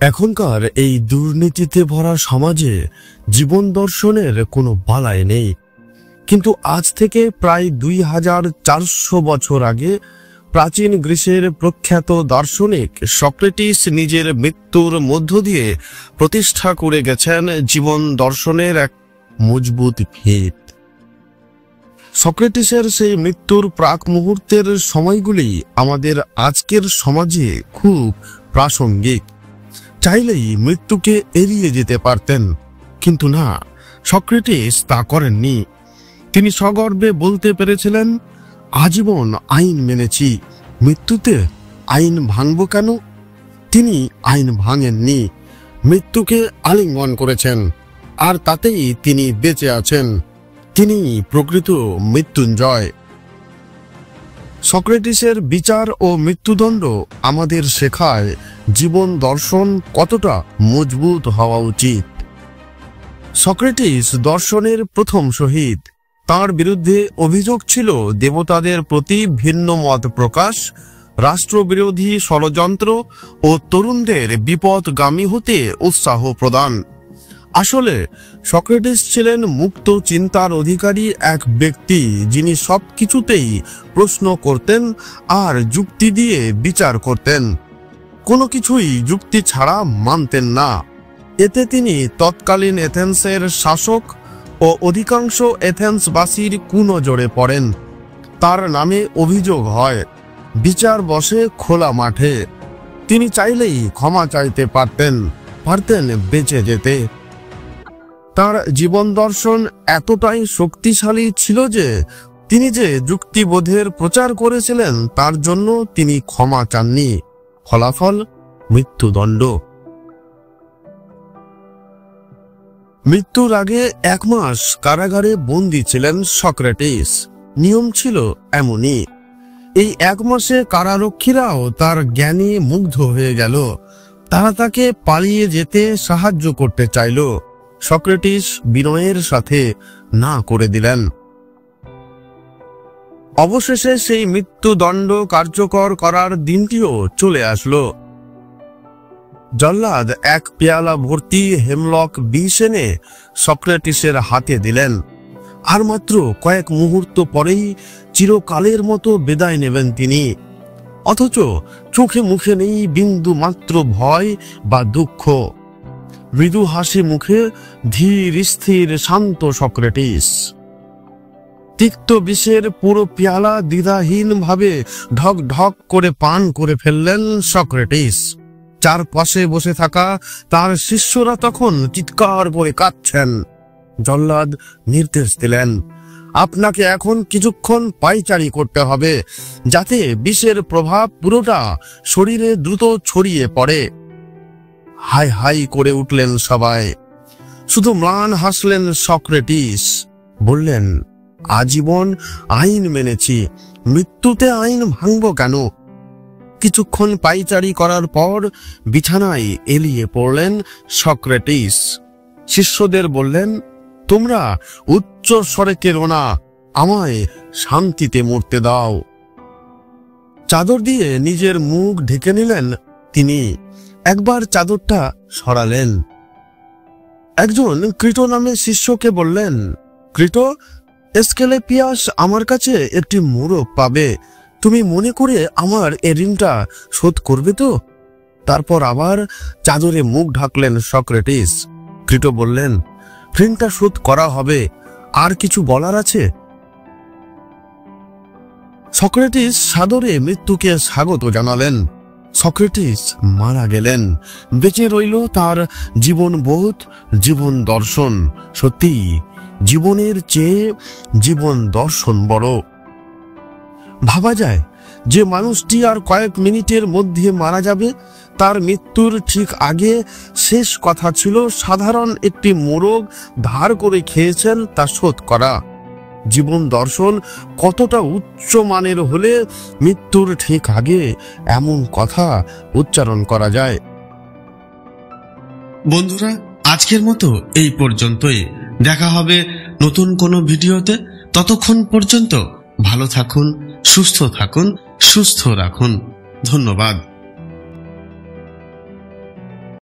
এখনকার এই দুর্নীতিতে ভরা সমাজে জীবন দর্শনের কোনো বালাই নেই, কিন্তু আজ থেকে প্রায় 2400 বছর আগে প্রাচীন গ্রিসের প্রখ্যাত দার্শনিক সক্রেটিস নিজের মৃত্যুর মধ্য দিয়ে প্রতিষ্ঠা করে গেছেন জীবন দর্শনের এক মজবুত ভিত। সক্রেটিসের সেই মৃত্যুর প্রাক মুহূর্তের সময়গুলি আমাদের আজকের সমাজে খুব প্রাসঙ্গিক। চাইলেই মৃত্যুকে এড়িয়ে যেতে পারতেন, কিন্তু না, সক্রেটিস তা করেননি। তিনি সগর্বে বলতে পেরেছিলেন, আজীবন আইন মেনেছি, মৃত্যুতে আইন ভাঙব কেন? তিনি আইন ভাঙেননি, মৃত্যুকে আলিঙ্গন করেছেন, আর তাতেই তিনি বেঁচে আছেন। তিনি প্রকৃত মৃত্যুঞ্জয়। সক্রেটিসের বিচার ও মৃত্যুদণ্ড আমাদের শেখায় জীবন দর্শন কতটা মজবুত হওয়া উচিত। সক্রেটিস দর্শনের প্রথম শহীদ। তার বিরুদ্ধে অভিযোগ ছিল দেবতাদের প্রতি ভিন্ন মত প্রকাশ, রাষ্ট্রবিরোধী ষড়যন্ত্র ও তরুণদের বিপদগামী হতে উৎসাহ প্রদান। আসলে সক্রেটিস ছিলেন মুক্ত চিন্তার অধিকারী এক ব্যক্তি, যিনি সবকিছুতেই প্রশ্ন করতেন আর যুক্তি দিয়ে বিচার করতেন। কোনো কিছুই যুক্তি ছাড়া মানতেন না। এতে তিনি তৎকালীন এথেন্সের শাসক ও অধিকাংশ এথেন্সবাসীর কুনজরে পড়েন। তার নামে অভিযোগ হয়, বিচার বসে খোলা মাঠে। তিনি চাইলেই ক্ষমা চাইতে পারতেন বেঁচে যেতে। তার জীবন দর্শন এতটাই শক্তিশালী ছিল যে তিনি যে যুক্তিবোধের প্রচার করেছিলেন তার জন্য তিনি ক্ষমা চাননি। ফলাফল মৃত্যুদণ্ড। মৃত্যুর আগে 1 মাস কারাগারে বন্দী ছিলেন সক্রেটিস। নিয়ম ছিল এমনই। এই 1 মাসে কারারক্ষীরাও তার জ্ঞানে মুগ্ধ হয়ে গেল। তারা তাকে পালিয়ে যেতে সাহায্য করতে চাইল। সক্রেটিস বিনয়ের সাথে না করে দিলেন। অবশেষে সেই মৃত্যুদণ্ড কার্যকর করার দিনটিও চলে আসলো। জল্লাদ 1 পেয়ালা ভর্তি হেমলক বিষ এনে সক্রেটিসের হাতে দিলেন। আর মাত্র কয়েক মুহূর্ত পরেই চিরকালের মতো বিদায় নেবেন তিনি। অথচ চোখে মুখে নেই বিন্দু মাত্র ভয় বা দুঃখ। মৃদু হাসি মুখে ধীর স্থির শান্ত সক্রেটিস। তিক্ত বিষের পুরো পেয়ালা দ্বিধাহীন ভাবে ঢক ঢক করে পান করে ফেললেন সক্রেটিস। চারপাশে বসে থাকা তার শিষ্যরা তখন চিৎকার করে কাঁদছেন। জল্লাদ নির্দেশ দিলেন, আপনাকে এখন কিছুক্ষণ পায়চারি করতে হবে, যাতে বিষের প্রভাব পুরোটা শরীরে দ্রুত ছড়িয়ে পড়ে। হাই হাই করে উঠলেন সবাই। শুধু ম্লান হাসলেন সক্রেটিস। বললেন, আজীবন আইন মেনেছি, মৃত্যুতে আইন ভাঙব কেন? কিছুক্ষণ পায়চারি করার পর বিছানায় এলিয়ে পড়লেন সক্রেটিস। শিষ্যদের বললেন, তোমরা উচ্চ স্বরে কেরো না, আমায় শান্তিতে মরতে দাও। চাদর দিয়ে নিজের মুখ ঢেকে নিলেন তিনি। একবার চাদরটা সরালেন। একজন ক্রিটো নামে শিষ্যকে বললেন, ক্রিটো, এসকেলেপিয়াস আমার কাছে একটি মোড়ক পাবে, তুমি মনে করে আমার এ ঋণটা শোধ করবে তো? তারপর আবার চাদরে মুখ ঢাকলেন সক্রেটিস। ক্রিটো বললেন, ঋণটা শোধ করা হবে, আর কিছু বলার আছে? সক্রেটিস সাদরে মৃত্যুকে স্বাগত জানালেন। সক্রেটিস মারা গেলেন। বেঁচে রইল তার জীবনবোধ, জীবন দর্শন। সত্যি, জীবনের চেয়ে জীবন দর্শন বড়। ভাবা যায়, যে মানুষটি আর কয়েক মিনিটের মধ্যে মারা যাবে, তার মৃত্যুর ঠিক আগে শেষ কথা ছিল সাধারণ একটি মোড়ক ধার করে খেয়েছেন তা শোধ করা। জীবন দর্শন কতটা উচ্চ মানের হলে মৃত্যুর ঠিক আগে এমন কথা উচ্চারণ করা যায়। বন্ধুরা, আজকের মতো এই পর্যন্তই। দেখা হবে নতুন কোনো ভিডিওতে। ততক্ষণ পর্যন্ত ভালো থাকুন, সুস্থ থাকুন, সুস্থ রাখুন। ধন্যবাদ।